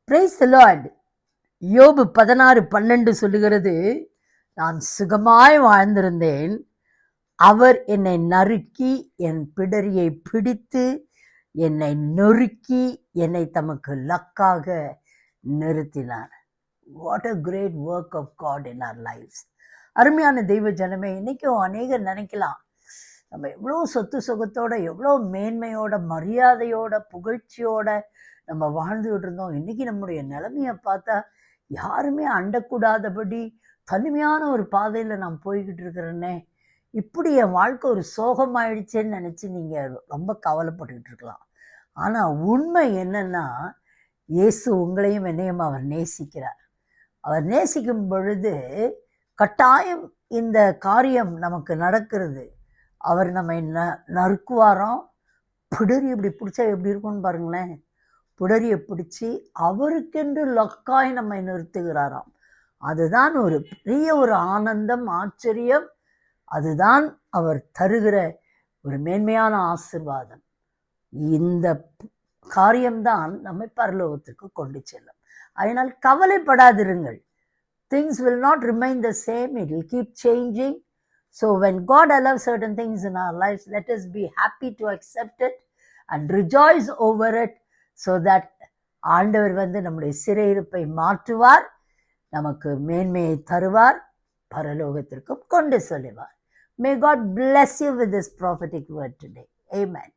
Praise the Lord. யோபு 16:12 சொல்லுகிறது, நான் சுகமாய் வாழ்ந்திருந்தேன், அவர் என்னை நறுக்கி என் பிடரியை பிடித்து என்னை நொறுக்கி என்னை தமக்கு லக்காக நிறுத்தினார். What a great work of God in our lifes. அருமையான தெய்வ ஜனமே, இன்னைக்கும் அநேகர் நினைக்கலாம், நம்ம எவ்வளோ சொத்து சுகத்தோட, எவ்வளோ மேன்மையோட, மரியாதையோட, புகழ்ச்சியோட நம்ம வாழ்ந்துகிட்டு இருந்தோம். இன்னைக்கு நம்முடைய நிலைமையை பார்த்தா யாருமே அண்டக்கூடாதபடி தனிமையான ஒரு பாதையில் நான் போய்கிட்டு இருக்கிறேன்னே, இப்படி என் வாழ்க்கை ஒரு சோகமாயிடுச்சேன்னு நினச்சி நீங்கள் ரொம்ப கவலைப்பட்டுக்கிட்டு இருக்கலாம். ஆனால் உண்மை என்னன்னா, இயேசு உங்களையும் என்னையும் அவர் நேசிக்கிறார். அவர் நேசிக்கும் பொழுது கட்டாயம் இந்த காரியம் நமக்கு நடக்கிறது. அவர் நம்மை நறுக்குவாராம். பிடரி இப்படி பிடிச்சா எப்படி இருக்கும்னு பாருங்களேன். பிடரியை பிடிச்சி அவருக்கென்று லக்காய் நம்மை நிறுத்துகிறாராம். அதுதான் ஒரு பெரிய ஒரு ஆனந்தம், ஆச்சரியம். அதுதான் அவர் தருகிற ஒரு மேன்மையான ஆசீர்வாதம். இந்த காரியம்தான் நம்மை பரலோகத்துக்கு கொண்டு செல்லும். அதனால் கவலைப்படாதிருங்கள். Things will not remain the same. It will keep changing. So when God allows certain things in our lives, let us be happy to accept it and rejoice over it, so that ஆண்டவர் நம்முடைய சிறையிருப்பை மாற்றுவார், நமக்கு மேன்மையை தருவார், பரலோகத்திற்கும் கொண்டு செல்வார். May God bless you with this prophetic word today. Amen.